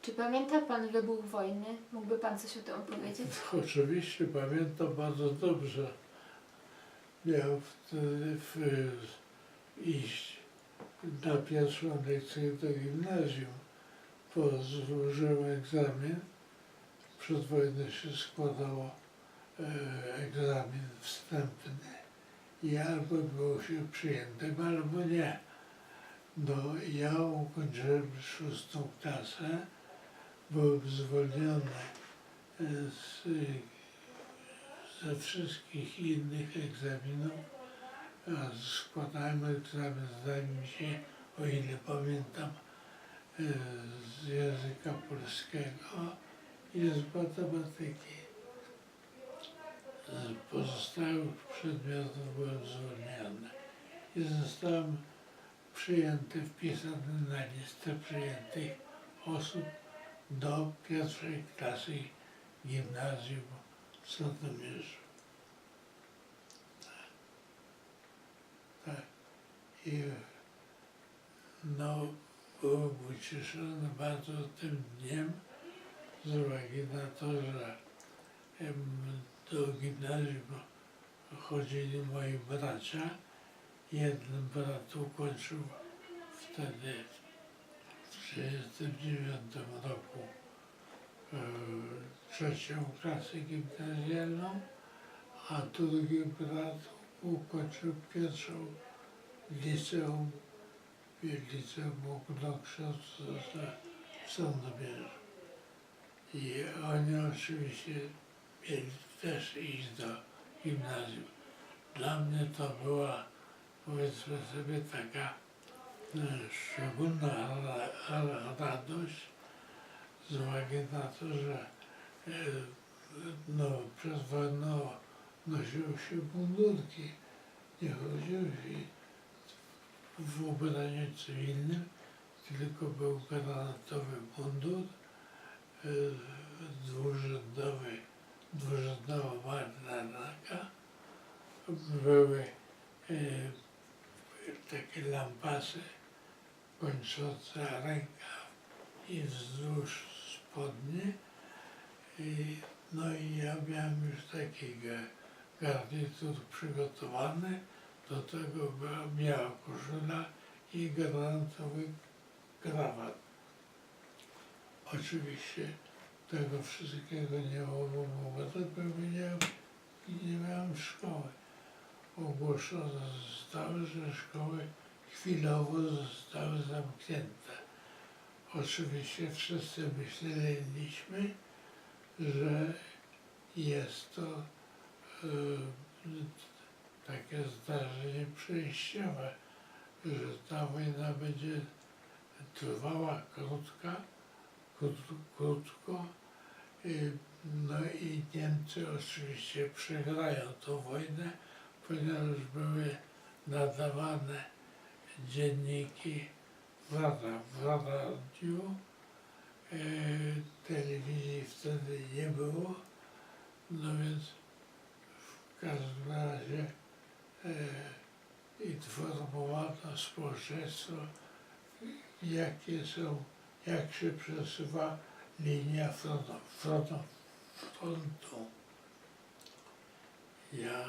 Czy pamięta Pan wybuch wojny? Mógłby Pan coś o tym opowiedzieć? Oczywiście pamiętam bardzo dobrze. Miał wtedy iść na pierwszą lekcję do gimnazjum. Złożyłem egzamin. Przed wojną się składało egzamin wstępny i albo było się przyjętym, albo nie. No ja ukończyłem 6. klasę, byłem zwolniony ze wszystkich innych egzaminów, a składałem egzamin, zdaje mi się, o ile pamiętam, z języka polskiego i z matematyki. Z pozostałych przedmiotów byłem zwolniony i zostałem przyjęty, wpisany na listę przyjętych osób do pierwszej klasy gimnazjum w Sandomierzu. Tak. I no, byłem ucieszony bardzo tym dniem z uwagi na to, że do gimnazjum chodzili moi bracia. Jeden brat ukończył wtedy w 1939 roku 3. klasę gimnazjalną, a drugi brat ukończył 1. liceum ogólnokształcące w Sandomierzu. I oni oczywiście mieli też iść do gimnazjum. Dla mnie to była, powiedzmy sobie, taka szczególna radość z uwagi na to, że przed wojną nosiło się mundurki, nie chodziło się w ubraniu cywilnym, tylko był granatowy mundur, dwurzędowa marynarka, były takie lampasy kończące rękaw i wzdłuż spodnie. No i ja miałem już taki garnitur przygotowany, do tego była biała koszula i granatowy krawat. Oczywiście tego wszystkiego nie mogło, nie miałem szkoły. Ogłoszone zostały, że szkoły chwilowo zostały zamknięte. Oczywiście wszyscy myśleliśmy, że jest to takie zdarzenie przejściowe, że ta wojna będzie trwała krótko. No i Niemcy oczywiście przegrają tę wojnę, ponieważ były nadawane dzienniki w radiu, telewizji wtedy nie było, no więc w każdym razie informowano społeczeństwo, jak się przesuwa linia frontu. Ja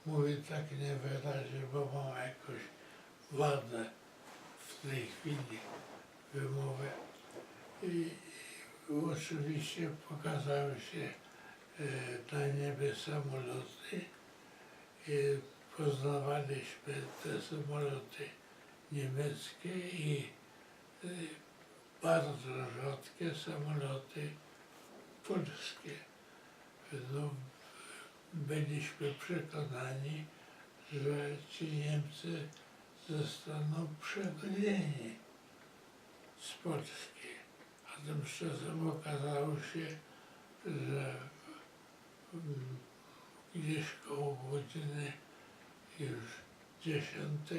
mówię tak niewyraźnie, bo mam jakąś wadę w tej chwili wymowy. I oczywiście pokazały się na niebie samoloty. Poznawaliśmy te samoloty niemieckie i bardzo rzadkie samoloty polskie. No, byliśmy przekonani, że ci Niemcy zostaną przegonieni z Polski. A tymczasem okazało się, że gdzieś koło godziny już 10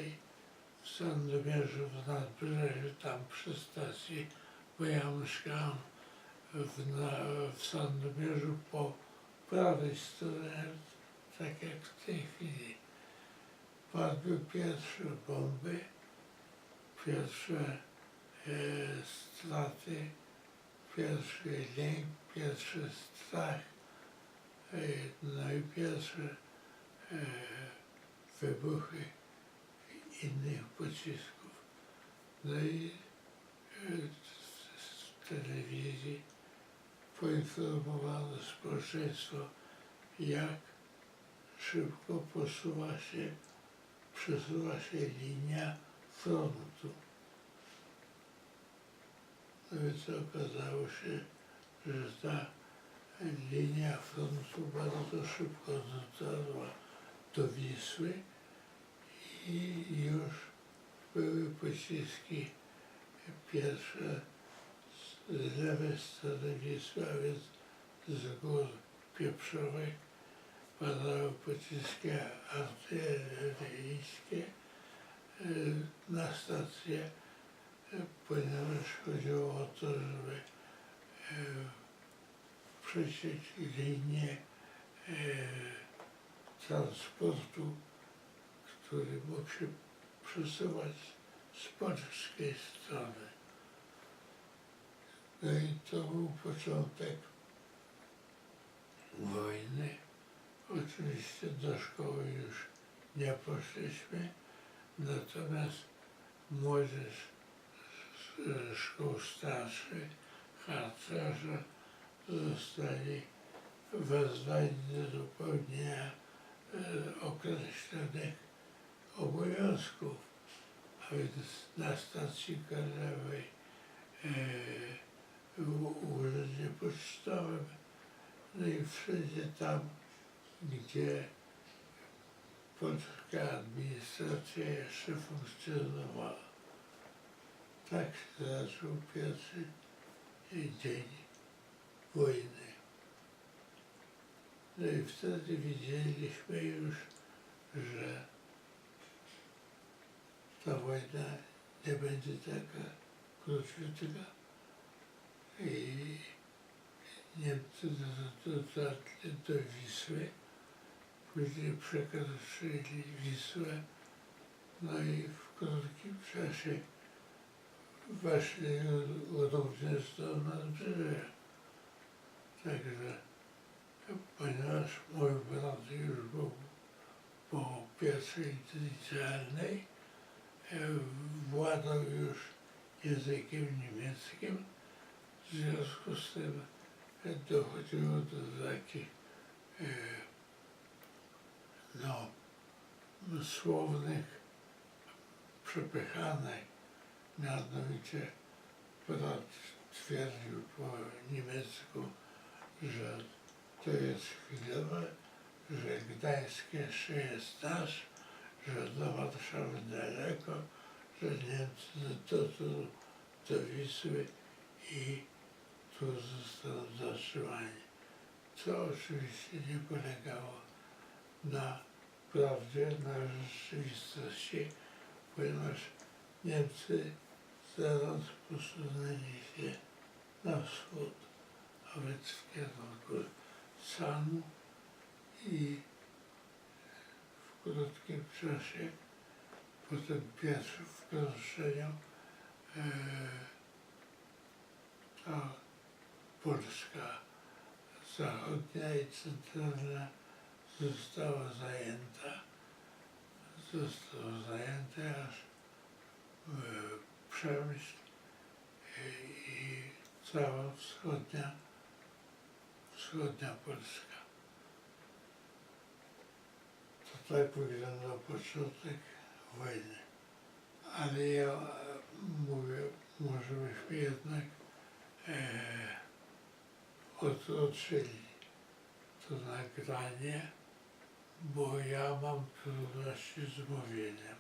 w Sandomierzu, w Nadbrzeżu, tam przy stacji, bo ja mieszkałem w Sandomierzu po prawej stronie, tak jak w tej chwili. Padły pierwsze bomby, pierwsze straty, pierwszy lęk, pierwszy strach, no i pierwsze wybuchy innych pocisków. No i z telewizji poinformowano społeczeństwo, jak szybko przesuwa się linia frontu. No więc okazało się, że ta linia frontu bardzo szybko dotarła do Wisły i już były pociski pierwsze z lewej strony Wisły, a więc z gór pieprzowych. Padały pociski artyleryjskie na stację, ponieważ chodziło o to, żeby przeciąć linię transportu, który mógł się przesuwać z polskiej strony. No i to był początek wojny. Oczywiście do szkoły już nie poszliśmy, natomiast młodzież z szkół starszych, harcerze zostali wezwani do wypełnienia określonych obowiązków, a więc na stacji kolejowej, w urzędzie pocztowym, no i wszędzie tam, gdzie polska administracja jeszcze funkcjonowała. Tak się zaczął pierwszy dzień wojny. No i wtedy widzieliśmy już, że ta wojna nie będzie taka króciutka i Niemcy dotarli do Wisły, później przekroczyli Wisłę, no i w krótkim czasie weszli również do Nadbrzeża. Także, ponieważ mój brat już był po pierwszej licealnej, władał już językiem niemieckim, w związku z tym dochodziło do takich słownych przepychanek. Mianowicie brat twierdził po niemiecku, że to jest chwilowe, że Gdańsk jeszcze jest nasz, że do Warszawy daleko, że Niemcy dotrą do Wisły i tu zostaną zatrzymani. Co oczywiście nie polegało na prawdzie, na rzeczywistości, ponieważ Niemcy zaraz posunęli się na wschód, a więc w kierunku Sanu i w krótkim czasie po tym pierwszym wkroczeniu ta Polska zachodnia i centralna została zajęta. Została zajęta aż Przemyśl i cała wschodnia Polska. To tak wyglądał początek wojny. Ale ja mówię, może byśmy jednak odroczyli to nagranie, bo ja mam trudności z mówieniem.